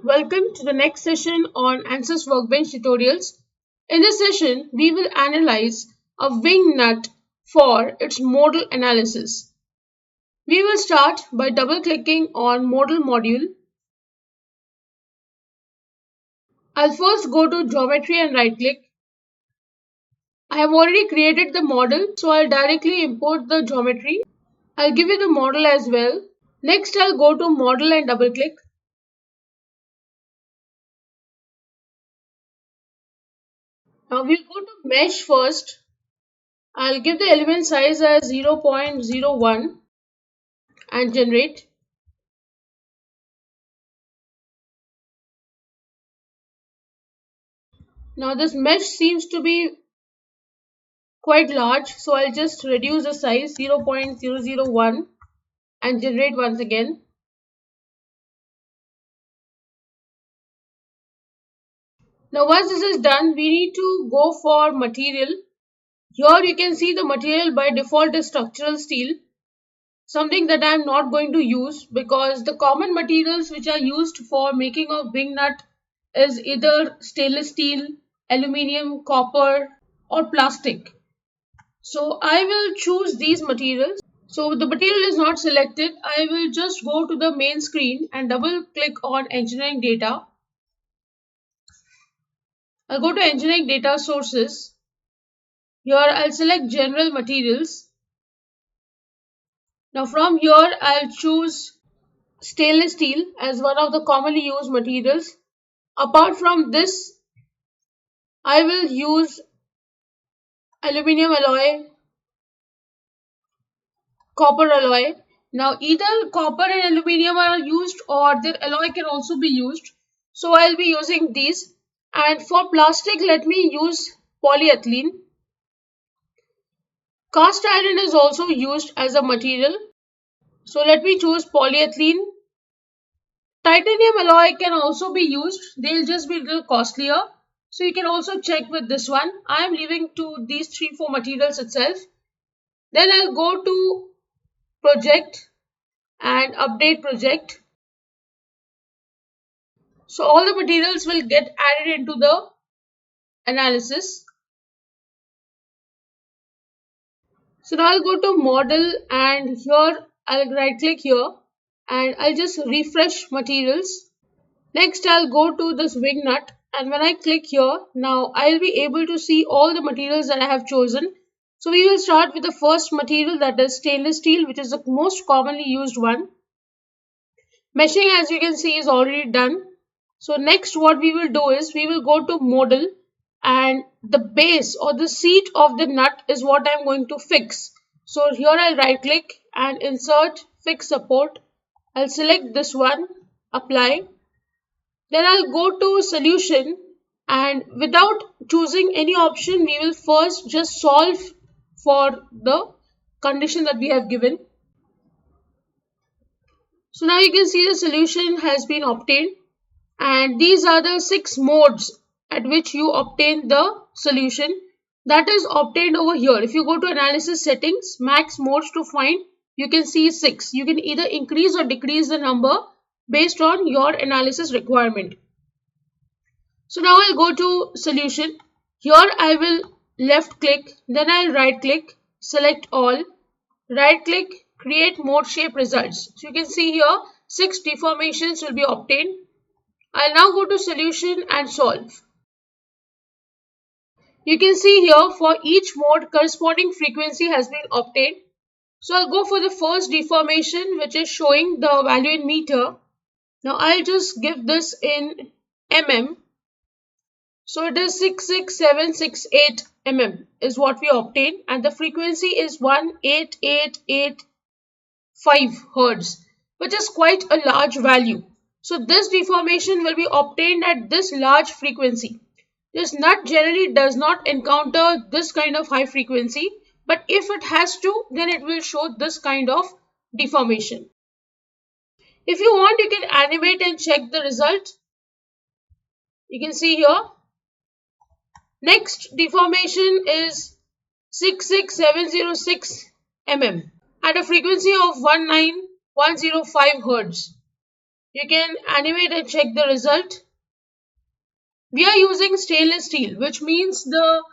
welcome to the next session on Answers Workbench tutorials. In this session, we will analyze a wing nut for its modal analysis. We will start by double-clicking on Modal module. I'll first go to Geometry and right-click. I have already created the model, so I'll directly import the geometry. I'll give you the model as well. Next, I'll go to Model and double-click. Now we'll go to Mesh first. I'll give the element size as 0.01 and generate. Now this mesh seems to be quite large, so I'll just reduce the size 0.001 and generate once again. Now once this is done, we need to go for material. Here you can see the material by default is structural steel, something that I am not going to use because the common materials which are used for making a wing nut is either stainless steel, aluminium, copper or plastic. So I will choose these materials. So the material is not selected. I will just go to the main screen and double click on engineering data. I'll go to engineering data sources. Here I'll select general materials. Now from here I'll choose stainless steel as one of the commonly used materials. Apart from this, I will use aluminium alloy, copper alloy. Now either copper and aluminium are used or their alloy can also be used. So I'll be using these. And for plastic, let me use polyethylene. Cast iron is also used as a material. So let me choose polyethylene. Titanium alloy can also be used. They'll just be a little costlier. So you can also check with this one. I am leaving to these 3-4 materials itself. Then I'll go to project and update project. So all the materials will get added into the analysis. So now I'll go to model and here I'll right click here and I'll just refresh materials. Next I'll go to this wing nut and when I click here, now I'll be able to see all the materials that I have chosen. So we will start with the first material, that is stainless steel, which is the most commonly used one. Meshing, as you can see, is already done. So next what we will do is we will go to model and the base or the seat of the nut is what I'm going to fix. So here I'll right click and insert fix support. I'll select this one, apply. Then I'll go to solution and without choosing any option, we will first just solve for the condition that we have given. So now you can see the solution has been obtained and these are the 6 modes at which you obtain the solution. That is obtained over here. If you go to analysis settings, max modes to find, you can see 6. You can either increase or decrease the number based on your analysis requirement. So now I'll go to solution. Here I will left click, then I'll right click, select all, right click, create mode shape results. So you can see here 6 deformations will be obtained. I'll now go to solution and solve. You can see here for each mode corresponding frequency has been obtained. So I'll go for the first deformation which is showing the value in meter. Now I'll just give this in mm. So it is 66768 mm is what we obtain and the frequency is 18885 Hertz, which is quite a large value. So this deformation will be obtained at this large frequency. This nut generally does not encounter this kind of high frequency, but if it has to, then it will show this kind of deformation. If you want, you can animate and check the result. You can see here. Next deformation is 66706 mm at a frequency of 19105 Hertz. You can animate and check the result. We are using stainless steel, which means the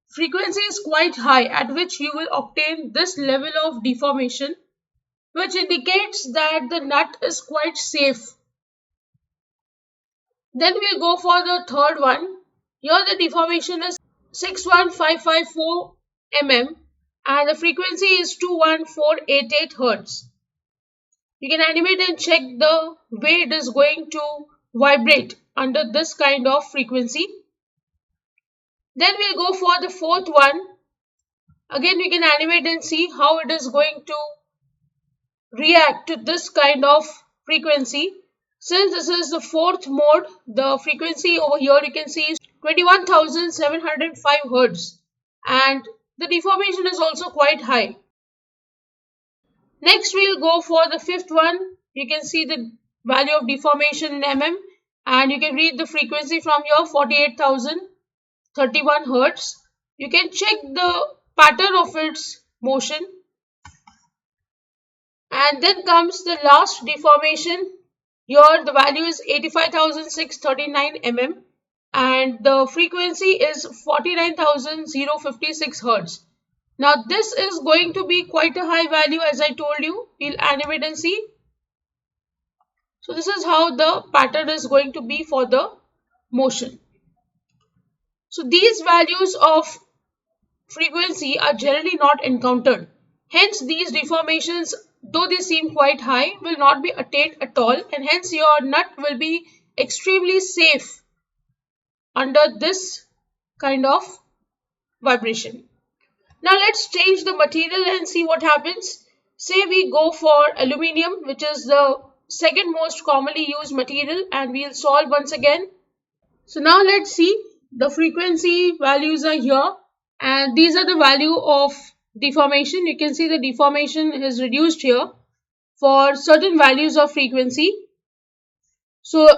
frequency is quite high at which you will obtain this level of deformation, which indicates that the nut is quite safe. Then we'll go for the third one. Here the deformation is 61554 mm and the frequency is 21488 Hz. You can animate and check the way it is going to vibrate under this kind of frequency. Then we'll go for the fourth one. Again, we can animate and see how it is going to react to this kind of frequency. Since this is the fourth mode, the frequency over here you can see is 21,705 Hz and the deformation is also quite high. Next we'll go for the fifth one. You can see the value of deformation in mm and you can read the frequency from here 48,031 Hz. You can check the pattern of its motion. And then comes the last deformation. Here the value is 85,639 mm and the frequency is 49,056 Hz. Now this is going to be quite a high value, as I told you. We'll animate and see. So this is how the pattern is going to be for the motion. So these values of frequency are generally not encountered. Hence these deformations, though they seem quite high, will not be attained at all, and hence your nut will be extremely safe under this kind of vibration. Now let's change the material and see what happens. Say we go for aluminium, which is the second most commonly used material, and we'll solve once again. So now let's see, the frequency values are here and these are the value of deformation. You can see the deformation is reduced here for certain values of frequency. So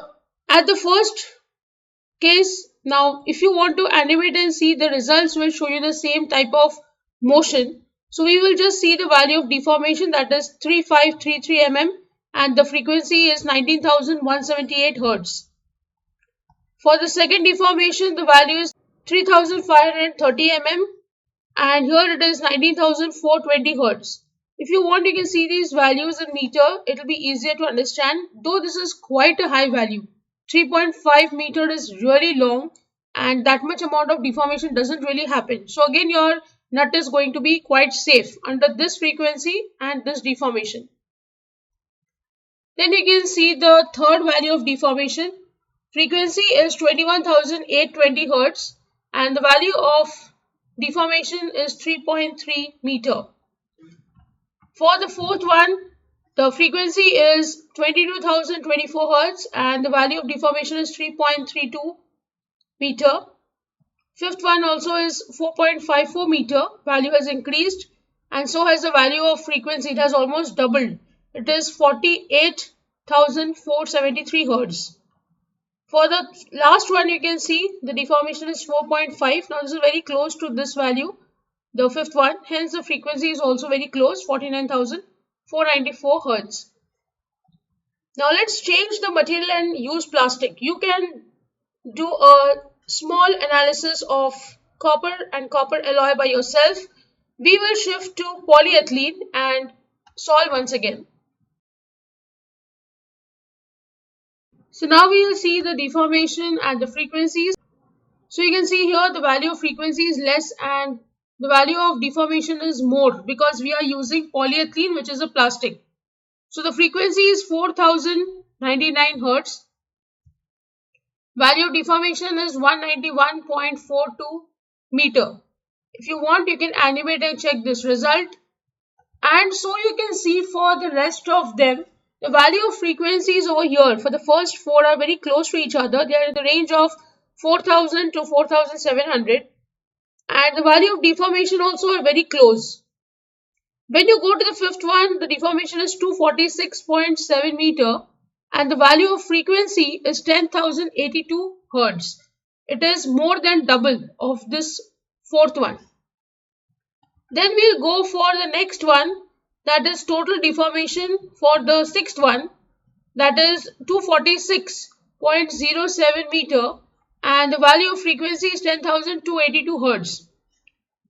at the first case, now if you want to animate and see, the results will show you the same type of motion. So we will just see the value of deformation, that is 3533 mm and the frequency is 19,178 Hz. For the second deformation, the value is 3,530 mm and here it is 19,420 Hz. If you want, you can see these values in meter. It will be easier to understand, though this is quite a high value. 3.5 meter is really long and that much amount of deformation doesn't really happen. So again, your nut is going to be quite safe under this frequency and this deformation. Then you can see the third value of deformation. Frequency is 21,820 Hz and the value of deformation is 3.3 meter. For the fourth one, the frequency is 22,024 Hz and the value of deformation is 3.32 meter. Fifth one also is 4.54 meter, value has increased and so has the value of frequency, it has almost doubled. It is 48,473 Hz. For the last one, you can see the deformation is 4.5. Now this is very close to this value, the fifth one. Hence the frequency is also very close, 49,494 Hz. Now let's change the material and use plastic. You can do a small analysis of copper and copper alloy by yourself. We will shift to polyethylene and solve once again. So now we will see the deformation and the frequencies. So you can see here the value of frequency is less and the value of deformation is more because we are using polyethylene, which is a plastic. So the frequency is 4,099 Hz. Value of deformation is 191.42 meter. If you want, you can animate and check this result. And so you can see for the rest of them, the value of frequencies over here for the first four are very close to each other. They are in the range of 4,000 to 4,700 and the value of deformation also are very close. When you go to the fifth one, the deformation is 246.7 meter and the value of frequency is 10,082 Hz. It is more than double of this fourth one. Then we'll go for the next one, that is total deformation for the sixth one. that is 246.07 meter, and the value of frequency is 10,282 hertz.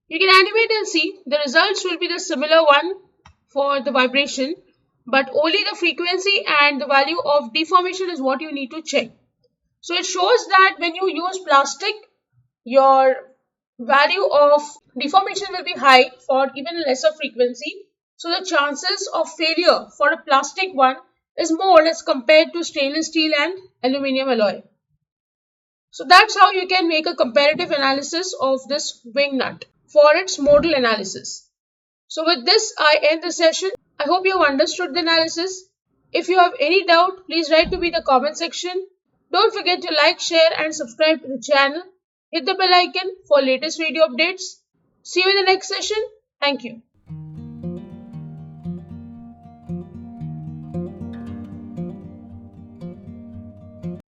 You can animate and see the results will be the similar one for the vibration, but only the frequency and the value of deformation is what you need to check. So it shows that when you use plastic, your value of deformation will be high for even lesser frequency. So the chances of failure for a plastic one is more as compared to stainless steel and aluminum alloy. So that's how you can make a comparative analysis of this wing nut for its modal analysis. So with this, I end the session. I hope you have understood the analysis. If you have any doubt, please write to me in the comment section. Don't forget to like, share and subscribe to the channel. Hit the bell icon for latest video updates. See you in the next session. Thank you.